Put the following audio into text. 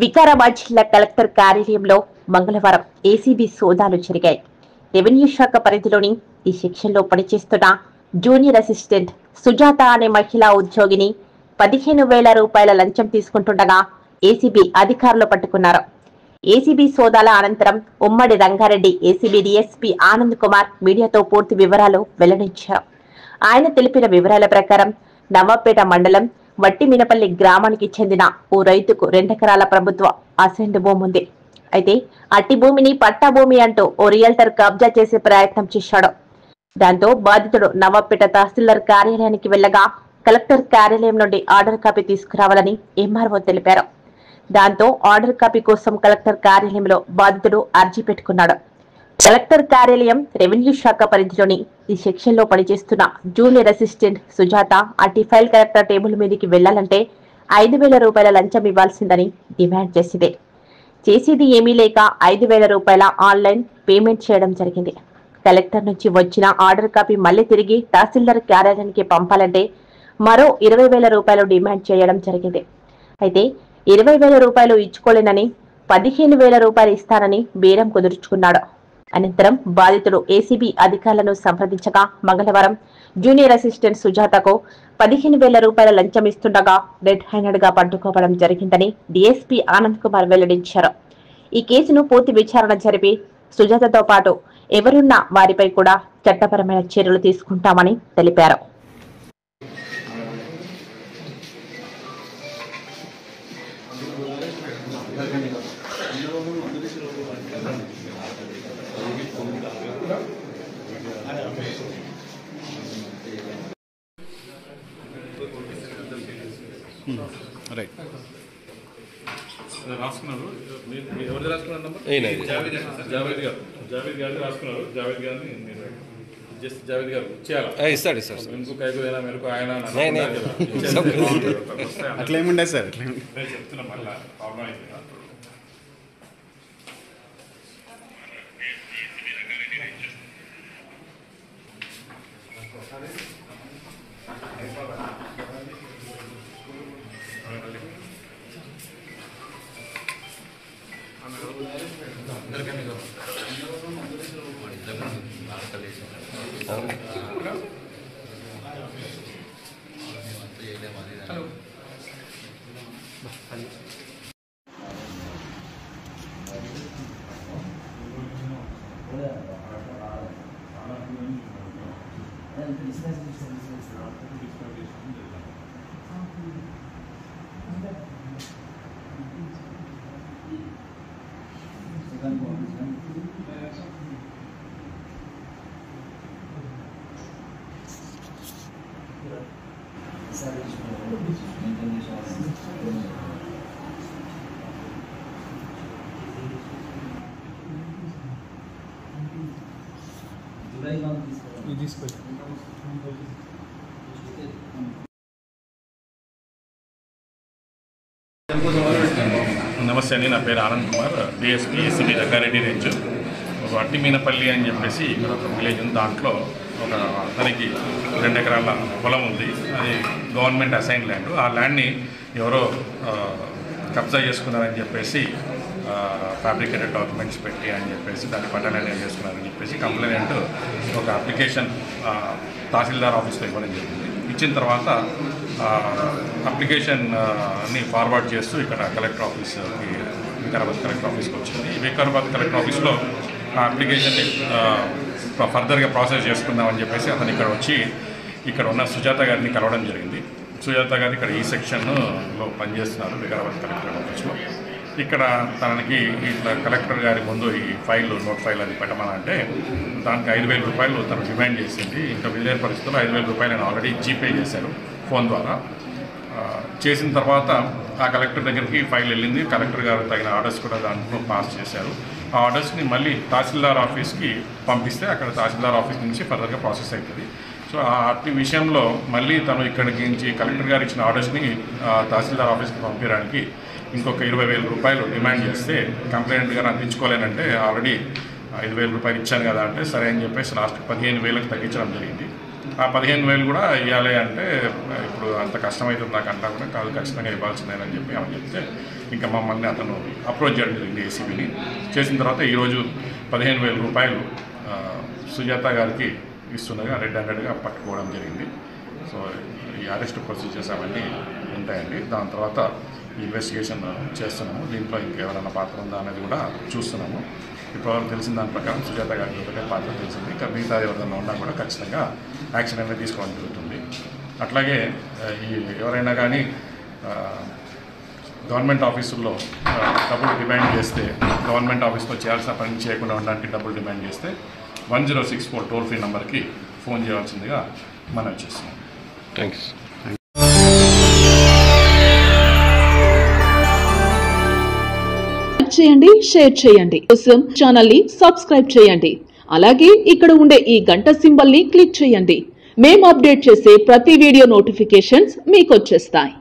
వికారాబాద్ జిల్లా కలెక్టర్ కార్యాలయంలో మంగళవారం ఏసీబీ సోదాలు జరిగాయి. రెవెన్యూ శాఖ పరిధిలోని ఈ సెక్షన్లో పనిచేస్తున్న జూనియర్ అసిస్టెంట్ సుజాత అనే మహిళా ఉద్యోగిని 15,000 రూపాయల లంచం తీసుకుంటుండగా ఏసీబీ అధికారులు పట్టుకున్నారు. ఏసీబీ సోదాల అనంతరం ఉమ్మడి రంగారెడ్డి ఏసీబీ డీఎస్పీ ఆనంద్ కుమార్ మీడియాతో పూర్తి వివరాలు వెల్లడించారు. ఆయన తెలిపిన వివరాల ప్రకారం నవాపేట మండలం వట్టిమినపల్లి గ్రామానికి చెందిన ఓ రైతుకు 2 ఎకరాల ప్రభుత్వ అసైన్డ్ భూమి ఉంది. అయితే అట్టి భూమిని పట్టా భూమి అంటూ ఓ రియల్టర్ కబ్జా చేసే ప్రయత్నం చేశాడు. దాంతో బాధితుడు నవాపేట తహసీల్దార్ కార్యాలయానికి వెళ్లగా కలెక్టర్ కార్యాలయం నుండి ఆర్డర్ కాపీ తీసుకురావాలని ఎంఆర్ఓ తెలిపారు. దాంతో ఆర్డర్ కాపీ కోసం కలెక్టర్ కార్యాలయంలో బాధితుడు అర్జీ పెట్టుకున్నాడు. కలెక్టర్ కార్యాలయం రెవెన్యూ శాఖ పరిధిలోని ఈ సెక్షన్ లో పనిచేస్తున్న జూనియర్ అసిస్టెంట్ సుజాత అట్టి ఫైల్ కలెక్టర్ టేబుల్ మీదకి వెళ్లాలంటే 5,000 రూపాయల లంచం ఇవ్వాల్సిందని డిమాండ్ చేసింది. చేసేది ఏమీ లేక 5,000 రూపాయల ఆన్లైన్ పేమెంట్ చేయడం జరిగింది. కలెక్టర్ నుంచి వచ్చిన ఆర్డర్ కాపీ మళ్లీ తిరిగి తహసీల్దార్ కార్యాలయానికి పంపాలంటే మరో 20,000 రూపాయలు డిమాండ్ చేయడం జరిగింది. అయితే 20,000 రూపాయలు ఇచ్చుకోలేనని 15,000 రూపాయలు ఇస్తానని బేరం కుదుర్చుకున్నాడు. అనంతరం బాధితుడు ఏసీబీ అధికారులను సంప్రదించగా మంగళవారం జూనియర్ అసిస్టెంట్ సుజాతకు 15,000 రూపాయల లంచం ఇస్తుండగా రెడ్ హ్యాండెడ్ గా పట్టుకోవడం జరిగిందని డీఎస్పీ ఆనంద్ కుమార్ వెల్లడించారు. ఈ కేసును పూర్తి విచారణ జరిపి సుజాతతో పాటు ఎవరున్నా వారిపై కూడా చట్టపరమైన చర్యలు తీసుకుంటామని తెలిపారు. రైట్ రాసుకున్నారు. ఎవరిది రాసుకున్నారు నంబర్? జావేద్ గారు రాసుకున్నారు. జావేద్ గారిని నేను జస్ట్ జావేద్ గారు ఇచ్చేయాలి. ఇస్తాడు ఇంకొక 5,000 మేరకు ఆయన అట్లా ఏముండే సార్ చెప్తున్నా మళ్ళీ ప్రాబ్లం అయింది. నమస్తే అండి, నా పేరు Anand Kumar, DSP ACB Rangareddy range. Vattiminapalli అని చెప్పేసి ఇక్కడ ఒక విలేజ్ ఉంది. దాంట్లో ఒక అతనికి 2 ఎకరాల పొలం ఉంది. అది గవర్నమెంట్ అసైన్ ల్యాండ్. ఆ ల్యాండ్ని ఎవరో కబ్జా చేసుకున్నారని చెప్పేసి ఫ్యాబ్రికేటెడ్ డాక్యుమెంట్స్ పెట్టి అని చెప్పేసి దాన్ని పట్టాలని చేసుకున్నారని చెప్పేసి కంప్లైంట్ ఒక అప్లికేషన్ తహసీల్దార్ ఆఫీస్లో ఇవ్వడం జరిగింది. ఇచ్చిన తర్వాత అప్లికేషన్ని ఫార్వర్డ్ చేస్తూ ఇక్కడ కలెక్టర్ ఆఫీస్కి వికారాబాద్ కలెక్టర్ ఆఫీస్కి వచ్చింది. వికారాబాద్ కలెక్టర్ ఆఫీస్లో ఆ అప్లికేషన్ని ఫర్దర్గా ప్రాసెస్ చేసుకుందామని చెప్పేసి అతను ఇక్కడ వచ్చి ఇక్కడ ఉన్న సుజాత గారిని కలవడం జరిగింది. సుజాత గారు ఇక్కడ ఈ సెక్షన్లో పనిచేస్తున్నారు వికారాబాద్ కలెక్టర్ ఆఫీస్లో. ఇక్కడ తనకి ఇట్లా కలెక్టర్ గారి ముందు ఈ నోట్ ఫైల్ అది పెట్టమనంటే దానికి 5,000 రూపాయలు తను డిమాండ్ చేసింది. ఇంకా విలేని పరిస్థితుల్లో 5,000 రూపాయలు ఆయన ఆల్రెడీ జీపే చేశారు ఫోన్ ద్వారా. చేసిన తర్వాత ఆ కలెక్టర్ దగ్గరికి ఫైల్ వెళ్ళింది. కలెక్టర్ గారు తగిన ఆర్డర్స్ కూడా దాంట్లో పాస్ చేశారు. ఆ ఆర్డర్స్ని మళ్ళీ తహసీల్దార్ ఆఫీస్కి పంపిస్తే అక్కడ తహసీల్దార్ ఆఫీస్ నుంచి ఫర్దర్గా ప్రాసెస్ అవుతుంది. సో అట్టి విషయంలో మళ్ళీ తను ఇక్కడికి నుంచి కలెక్టర్ గారు ఇచ్చిన ఆర్డర్స్ని తహసీల్దార్ ఆఫీస్కి పంపించడానికి ఇంకొక 20,000 రూపాయలు డిమాండ్ చేస్తే కంప్లైంట్ గారు అందించుకోలేనంటే ఆల్రెడీ 5,000 రూపాయలు ఇచ్చాను కదా అంటే సరే అని చెప్పేసి లాస్ట్ 15,000కి తగ్గించడం జరిగింది. ఆ 15,000 కూడా ఇవ్వాలి అంటే ఇప్పుడు అంత కష్టమవుతుంది నాకు అంటా కూడా కాదు, ఖచ్చితంగా ఇవ్వాల్సిందేనని చెప్పి ఆమె చెప్తే ఇంకా మమ్మల్ని అతను అప్రోచ్ చేయడం జరిగింది ఏసీబీని. చేసిన తర్వాత ఈరోజు 15,000 రూపాయలు సుజాత గారికి ఇస్తుండగా రెడ్ హ్యాండెడ్గా పట్టుకోవడం జరిగింది. సో ఈ అరెస్ట్ ప్రొసీజర్స్ అవన్నీ ఉంటాయండి. దాని తర్వాత ఇన్వెస్టిగేషన్ చేస్తున్నాము. దీంట్లో ఇంకెవరైనా పాత్ర ఉందా అనేది కూడా చూస్తున్నాము. ఇప్పటివరకు తెలిసిన దాని ప్రకారం సుజాత గారికి ఒకటే పాత్ర తెలిసింది. ఇంకా మిగతా ఎవరైనా ఉన్నా కూడా ఖచ్చితంగా యాక్షన్ అనేది తీసుకోవడం జరుగుతుంది. అట్లాగే ఎవరైనా కానీ గవర్నమెంట్ ఆఫీసుల్లో డబ్బులు డిమాండ్ చేస్తే, గవర్నమెంట్ ఆఫీస్లో చేయాల్సిన పని చేయకుండా ఉండడానికి డబ్బులు డిమాండ్ చేస్తే 1064 టోల్ ఫ్రీ నెంబర్కి ఫోన్ చేయాల్సిందిగా మనం చేస్తున్నాం. థ్యాంక్స్. చేయండి, షేర్ చేయండి. కోసం ఛానల్ ని సబ్స్క్రైబ్ చేయండి. అలాగే ఇక్కడ ఉండే ఈ గంట సింబల్ ని క్లిక్ చేయండి. మేము అప్డేట్ చేసే ప్రతి వీడియో నోటిఫికేషన్స్ మీకు వచ్చేస్తాయి.